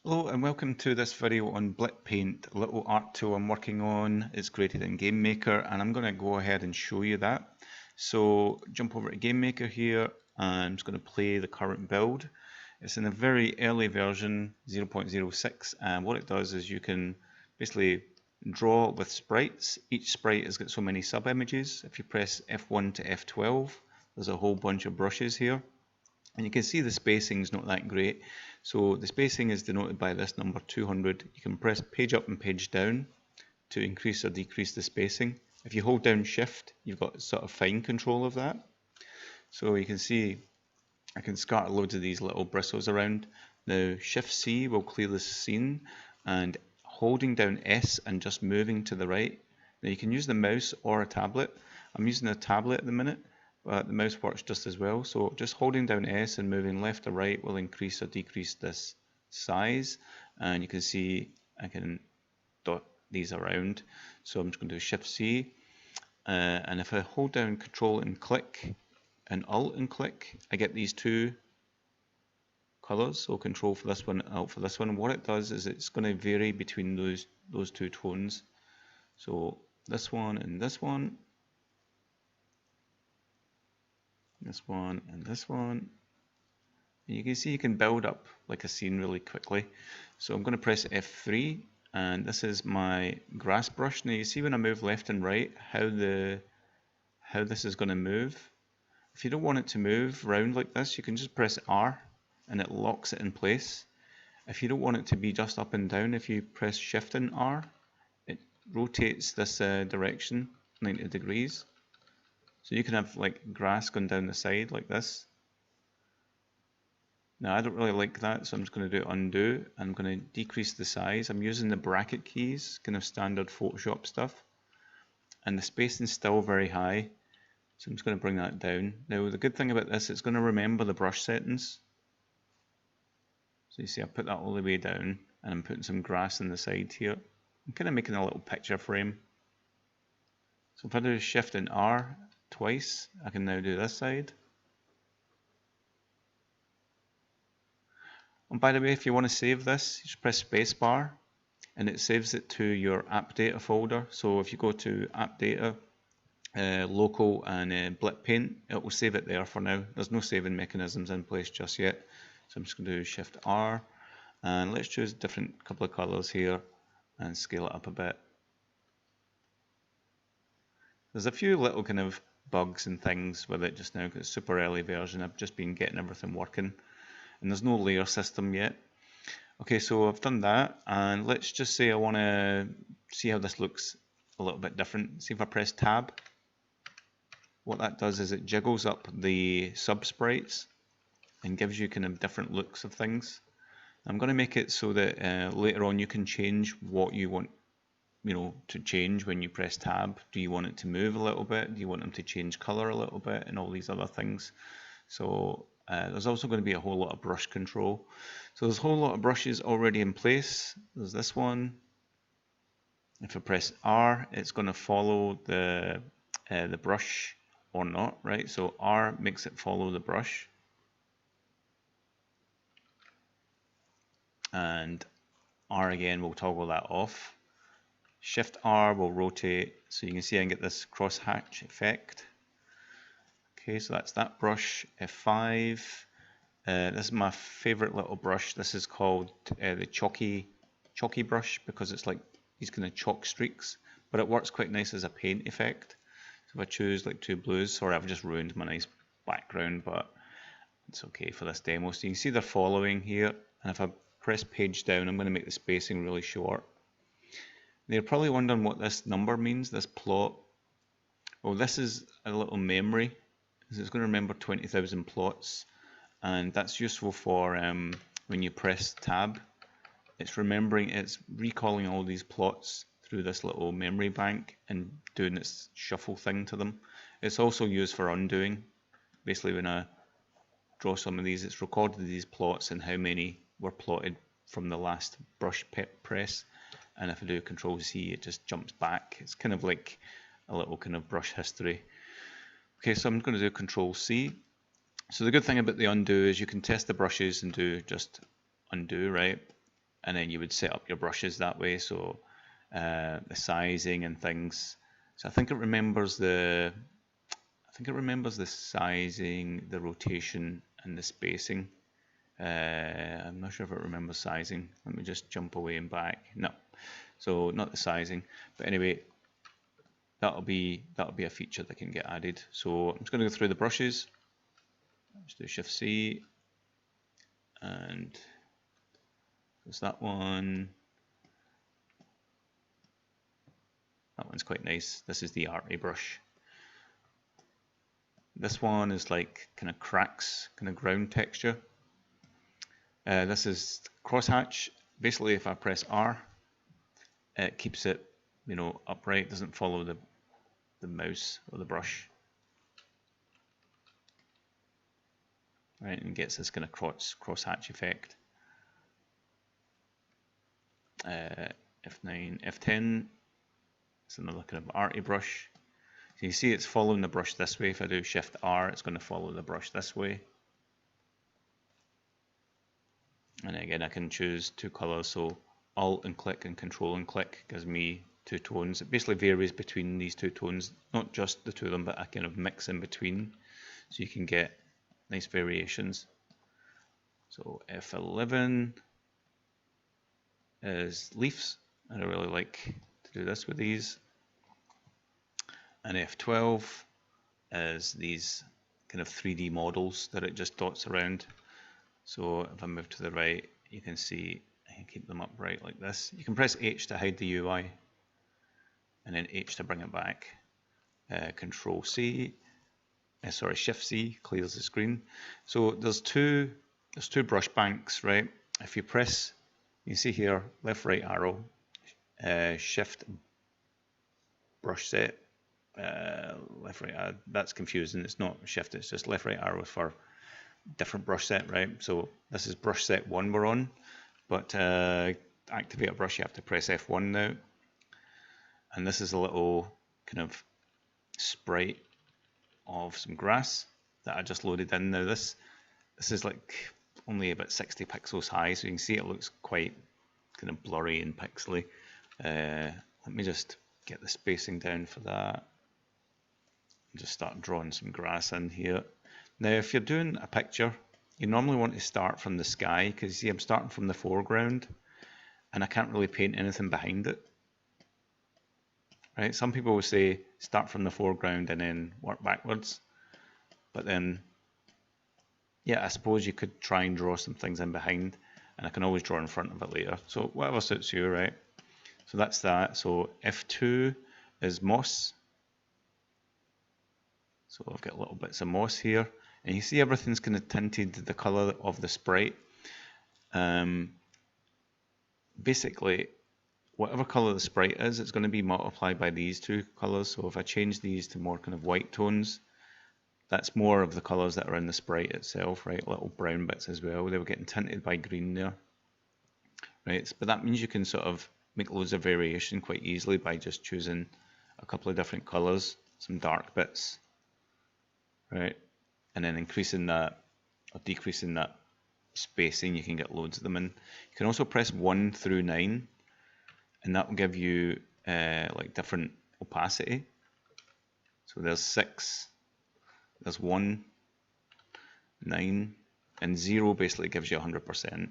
Hello and welcome to this video on Blit Paint, a little art tool I'm working on. It's created in Game Maker and I'm going to go ahead and show you that. So jump over to Game Maker here and I'm just going to play the current build. It's in a very early version 0.06 and what it does is you can basically draw with sprites. Each sprite has got so many sub images. If you press F1 to F12 there's a whole bunch of brushes here. And you can see the spacing is not that great. So the spacing is denoted by this number 200. You can press page up and page down to increase or decrease the spacing. If you hold down shift, you've got sort of fine control of that. So you can see I can scatter loads of these little bristles around. Now shift C will clear the scene, and holding down S and just moving to the right. Now you can use the mouse or a tablet. I'm using a tablet at the minute, but the mouse works just as well. So just holding down S and moving left or right will increase or decrease this size. And you can see I can dot these around. So I'm just going to do Shift C. And if I hold down Control and click and Alt and click, I get these two colors. So Control for this one, Alt for this one. What it does is it's going to vary between those two tones. So this one and this one. This one and this one. And you can see you can build up like a scene really quickly. So I'm going to press F3 and this is my grass brush. Now you see when I move left and right how this is going to move. If you don't want it to move round like this, you can just press R and it locks it in place. If you don't want it to be just up and down, if you press Shift and R, it rotates this direction 90 degrees. So you can have like grass going down the side like this. Now I don't really like that, so I'm just going to do undo. I'm going to decrease the size. I'm using the bracket keys, kind of standard Photoshop stuff. And the spacing's still very high, so I'm just going to bring that down. Now the good thing about this, it's going to remember the brush settings. So you see I put that all the way down, and I'm putting some grass on the side here. I'm kind of making a little picture frame. So if I do Shift and R twice, I can now do this side. And by the way, if you want to save this, you just press spacebar and it saves it to your app data folder. So if you go to app data, local and Blit Paint, it will save it there for now. There's no saving mechanisms in place just yet. So I'm just going to do Shift R and let's choose a different couple of colors here and scale it up a bit. There's a few little kind of bugs and things with it just now because it's a super early version. I've just been getting everything working and there's no layer system yet. Okay, so I've done that and let's just say I want to see how this looks a little bit different. See if I press tab, what that does is it jiggles up the sub sprites and gives you kind of different looks of things. I'm going to make it so that later on you can change what you want to change when you press tab. Do you want it to move a little bit? Do you want them to change color a little bit and all these other things? So there's also going to be a whole lot of brush control. So there's a whole lot of brushes already in place. There's this one. If I press R, it's going to follow the brush or not, right? So R makes it follow the brush. And R again will toggle that off. Shift R will rotate, so you can see I can get this crosshatch effect. Okay, so that's that brush. F5. This is my favorite little brush. This is called the chalky brush because it's like these kind of chalk streaks, but it works quite nice as a paint effect. So if I choose like two blues, sorry, I've just ruined my nice background, but it's okay for this demo. So you can see they're following here, and if I press page down, I'm going to make the spacing really short. They're probably wondering what this number means, this plot. Well, this is a little memory. It's going to remember 20,000 plots, and that's useful for when you press tab. It's recalling all these plots through this little memory bank and doing its shuffle thing to them. It's also used for undoing. Basically, when I draw some of these, it's recorded these plots and how many were plotted from the last brush press. And if I do Control C, it just jumps back. It's kind of like a little kind of brush history. Okay, so I'm going to do Control C. So the good thing about the undo is you can test the brushes and do just undo, right? and then you would set up your brushes that way, so the sizing and things. So I think it remembers the sizing, the rotation, and the spacing. I'm not sure if it remembers sizing. Let me just jump away and back. No, so not the sizing, but anyway, that'll be a feature that can get added. So I'm just going to go through the brushes. Just do Shift C, and there's that one. That one's quite nice. This is the arty brush. This one is like kind of cracks, kind of ground texture. This is crosshatch. Basically, if I press R, it keeps it, upright. Doesn't follow the mouse or the brush. Right, and gets this kind of crosshatch effect. F9, F10. It's another kind of arty brush. So you see it's following the brush this way. If I do Shift R, it's going to follow the brush this way. And again, I can choose two colors, so Alt and click and Control and click gives me two tones. It basically varies between these two tones, not just the two of them, but a kind of mix in between, so you can get nice variations. So F11 is leaves, and I really like to do this with these. And F12 is these kind of 3D models that it just dots around. So if I move to the right, you can see I can keep them upright like this. You can press H to hide the UI, and then H to bring it back. Control C, Shift C clears the screen. So there's two brush banks, right? If you press, you see here, left right arrow, Shift brush set, left right. That's confusing. It's not Shift. It's just left right arrow for different brush set, right? So this is brush set 1 we're on, but to activate a brush you have to press F1 now. And this is a little kind of sprite of some grass that I just loaded in. Now this is like only about 60 pixels high, so you can see it looks quite kind of blurry and pixely. Let me just get the spacing down for that and just start drawing some grass in here. Now if you're doing a picture, you normally want to start from the sky, because you see I'm starting from the foreground and I can't really paint anything behind it. Right? Some people will say start from the foreground and then work backwards, but then yeah, I suppose you could try and draw some things in behind, and I can always draw in front of it later. So whatever suits you, right? So that's that. So F2 is moss. So I've got little bits of moss here, and you see everything's kind of tinted the color of the sprite. Basically, whatever color the sprite is, it's going to be multiplied by these two colors. So if I change these to more kind of white tones, that's more of the colors that are in the sprite itself, right? Little brown bits as well. They were getting tinted by green there, right? But that means you can sort of make loads of variation quite easily by just choosing a couple of different colors, some dark bits, right? And then increasing that or decreasing that spacing, you can get loads of them in. You can also press 1 through 9, and that will give you like different opacity. So there's 6, there's 1, 9, and 0 basically gives you 100%,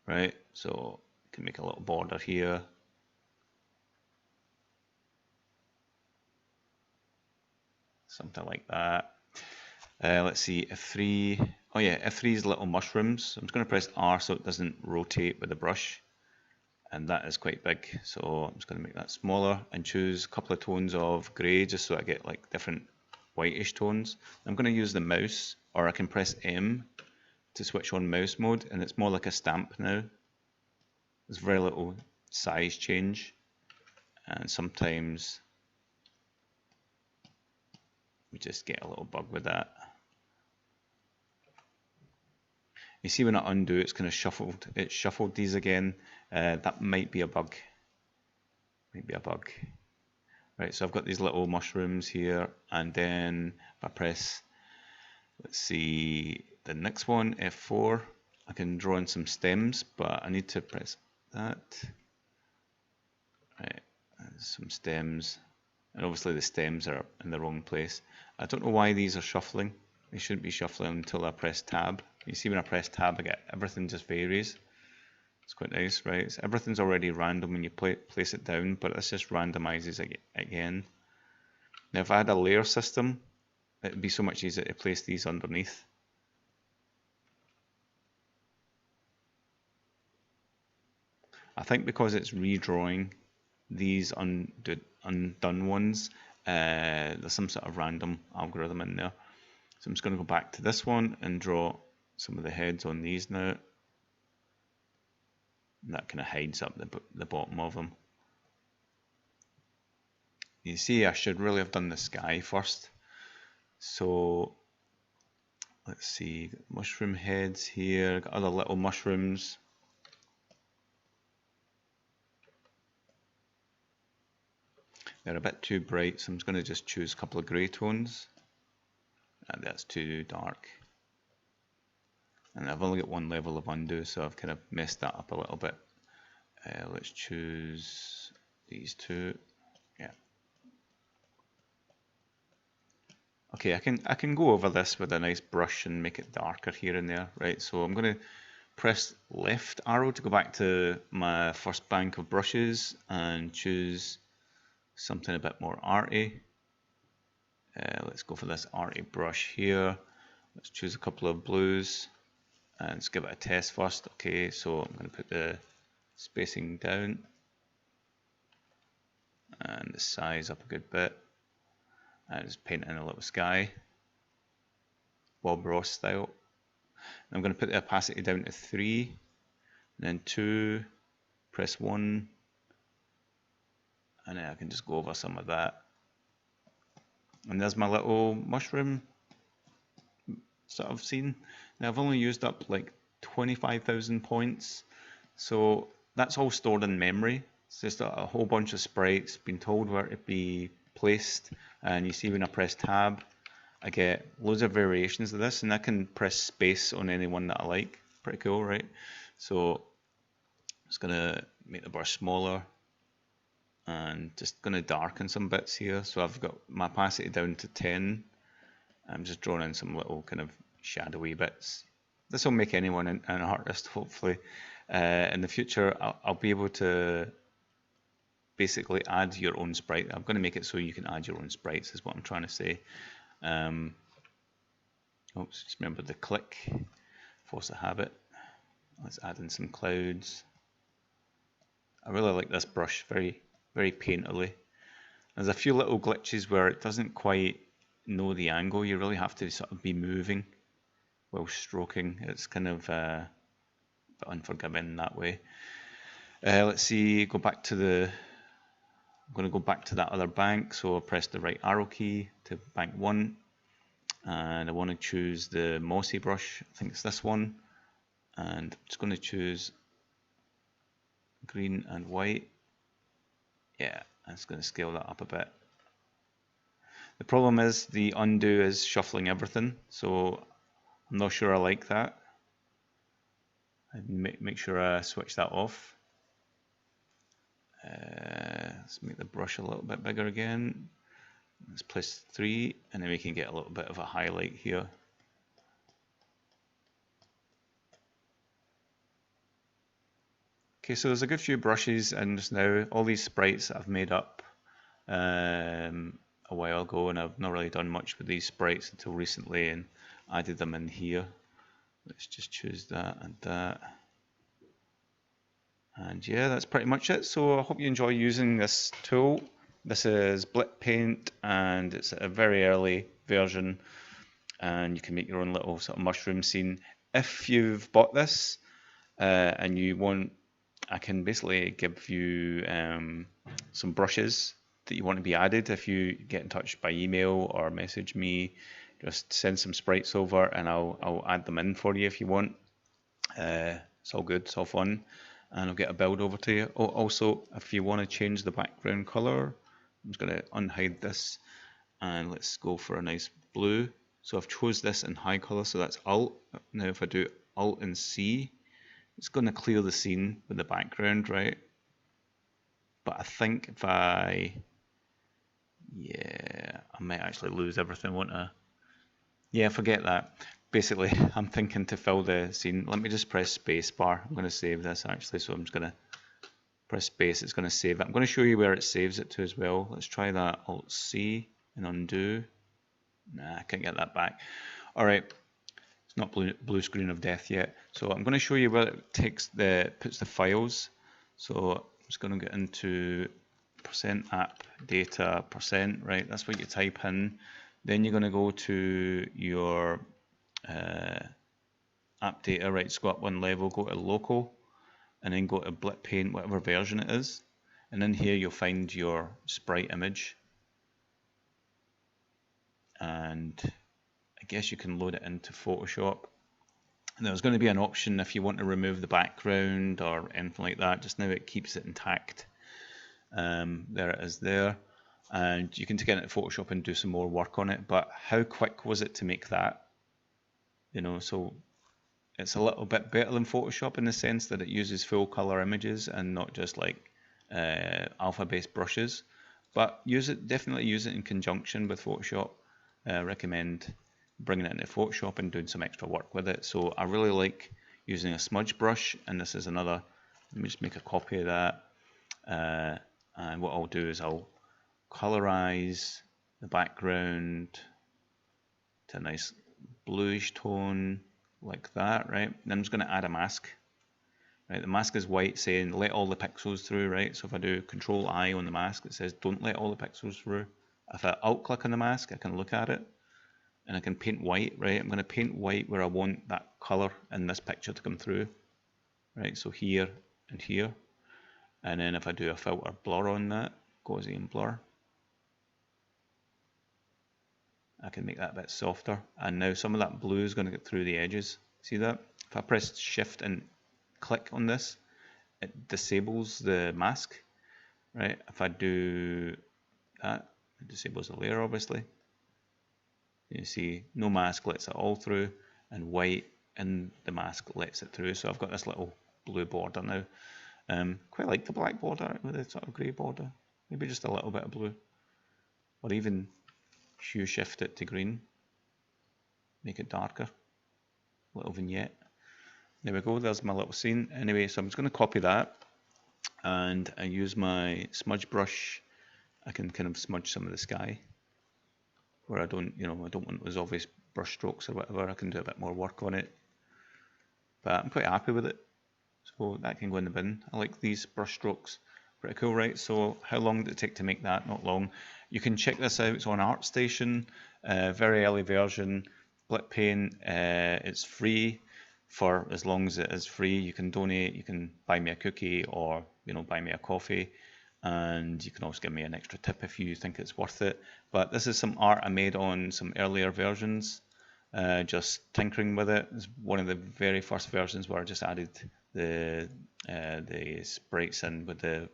right? So you can make a little border here. Something like that. Let's see, F3. Oh yeah, F3 is little mushrooms. So I'm just going to press R so it doesn't rotate with the brush. And that is quite big. So I'm just going to make that smaller and choose a couple of tones of grey just so I get like different whitish tones. I'm going to use the mouse, or I can press M to switch on mouse mode, and it's more like a stamp now. There's very little size change, and sometimes we just get a little bug with that. You see when I undo, it's kind of shuffled. It shuffled these again. That might be a bug. Right, so I've got these little mushrooms here, and then if I press, let's see, the next one, F4, I can draw in some stems, but I need to press that. Right, there's some stems, and obviously the stems are in the wrong place. I don't know why these are shuffling. They shouldn't be shuffling until I press tab. You see when I press tab, I get everything just varies. It's quite nice, right? So everything's already random when you place it down, but this just randomizes it again. Now if I had a layer system, it would be so much easier to place these underneath. I think because it's redrawing these undone ones, there's some sort of random algorithm in there. So I'm just going to go back to this one and draw some of the heads on these now. And that kind of hides up the bottom of them. You see, I should really have done the sky first. So let's see, mushroom heads here, got other little mushrooms. They're a bit too bright, so I'm just going to just choose a couple of grey tones. And that's too dark. And I've only got one level of undo, so I've kind of messed that up a little bit. Let's choose these two. Yeah. Okay, I can go over this with a nice brush and make it darker here and there, right? So I'm going to press left arrow to go back to my first bank of brushes and choose something a bit more arty. Let's go for this arty brush here. Let's choose a couple of blues and let's give it a test first. Okay, so I'm going to put the spacing down and the size up a good bit and just paint in a little sky, Bob Ross style. And I'm going to put the opacity down to 3, and then 2, press 1, and then I can just go over some of that. And there's my little mushroom sort of scene. Now I've only used up like 25,000 points, so that's all stored in memory. It's just a whole bunch of sprites, been told where to be placed, and you see when I press tab, I get loads of variations of this, and I can press space on any one that I like. Pretty cool, right? So I'm just gonna make the brush smaller and just gonna darken some bits here. So I've got my opacity down to 10. I'm just drawing in some little kind of shadowy bits. This will make anyone an artist, hopefully. In the future, I'll be able to basically add your own sprite. I'm going to make it so you can add your own sprites, is what I'm trying to say. Oops, just remember the click, force a habit. Let's add in some clouds. I really like this brush, very, very painterly. There's a few little glitches where it doesn't quite know the angle. You really have to sort of be moving while stroking. It's kind of a bit unforgiving in that way. Let's see, go back to the, I'm going to go back to that other bank, so I'll press the right arrow key to bank 1, and I want to choose the mossy brush. I think it's this one, and I'm just going to choose green and white. Yeah, I'm just going to scale that up a bit. The problem is the undo is shuffling everything, so I'm not sure I like that. I'd make sure I switch that off. Let's make the brush a little bit bigger again. Let's place 3, and then we can get a little bit of a highlight here. Okay, so there's a good few brushes in just now. All these sprites that I've made up a while ago, and I've not really done much with these sprites until recently and added them in here. Let's just choose that and that. And yeah, that's pretty much it. So I hope you enjoy using this tool. This is Blit Paint, and it's a very early version, and you can make your own little sort of mushroom scene. If you've bought this and you want, I can basically give you some brushes that you want to be added. If you get in touch by email or message me, just send some sprites over and I'll add them in for you if you want. It's all good, it's all fun, and I'll get a build over to you. Oh, also, if you want to change the background color, I'm just going to unhide this and let's go for a nice blue. So I've chose this in high color, so that's Alt. Now if I do Alt and C, it's going to clear the scene with the background, right? But I think if I might actually lose everything, won't I? Yeah, forget that. Basically, I'm thinking to fill the scene. Let me just press spacebar. I'm going to save this actually, so I'm just going to press space. It's going to save it. I'm going to show you where it saves it to as well. Let's try that. Alt C and undo. Nah, I can't get that back. All right, it's not blue screen of death yet. So I'm going to show you where it puts the files. So I'm just going to get into %app data %, right? That's what you type in. Then you're going to go to your app data, right? So go up one level, go to local, and then go to Blit Paint, whatever version it is. And in here you'll find your sprite image. And I guess you can load it into Photoshop. And there's going to be an option if you want to remove the background or anything like that. Just now it keeps it intact. There it is there. And you can take it into Photoshop and do some more work on it. But how quick was it to make that? You know, so it's a little bit better than Photoshop in the sense that it uses full color images and not just like alpha-based brushes. But definitely use it in conjunction with Photoshop. Recommend bringing it into Photoshop and doing some extra work with it. So I really like using a smudge brush, and this is another. Let me just make a copy of that. And what I'll do is I'll colorize the background to a nice bluish tone like that, right? Then I'm just going to add a mask. Right, the mask is white, saying let all the pixels through, right? So if I do Control I on the mask, it says don't let all the pixels through. If I alt click on the mask, I can look at it and I can paint white, right? I'm going to paint white where I want that color in this picture to come through, right? So here and here. And then if I do a filter blur on that, Gaussian blur, I can make that a bit softer. And now some of that blue is going to get through the edges. See that? If I press Shift and click on this, it disables the mask, right? If I do that, it disables the layer, obviously. You see, no mask lets it all through, and white in the mask lets it through. So I've got this little blue border now. Quite like the black border with a sort of grey border. Maybe just a little bit of blue, or even hue shift it to green, make it darker. Little vignette. There we go, there's my little scene. Anyway, so I'm just going to copy that, and I use my smudge brush. I can kind of smudge some of the sky where I don't want those obvious brush strokes or whatever. I can do a bit more work on it, but I'm quite happy with it. So that can go in the bin. I like these brush strokes, pretty cool, right? So how long did it take to make that? Not long. You can check this out. It's on ArtStation, very early version. Blit Paint, it's free for as long as it is free. You can donate, you can buy me a cookie, or buy me a coffee, and you can also give me an extra tip if you think it's worth it. But this is some art I made on some earlier versions, just tinkering with it. It's one of the very first versions where I just added the sprites in with the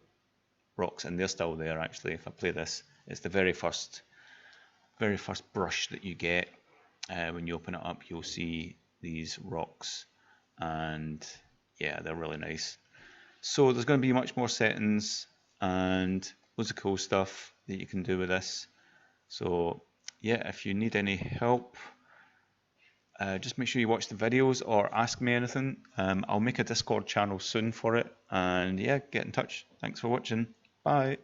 rocks, and they're still there actually. If I play this, it's the very first brush that you get. When you open it up, you'll see these rocks, and yeah, they're really nice. So there's going to be much more settings and loads of cool stuff that you can do with this. So yeah, if you need any help, just make sure you watch the videos or ask me anything. I'll make a Discord channel soon for it, and yeah, get in touch. Thanks for watching. Bye.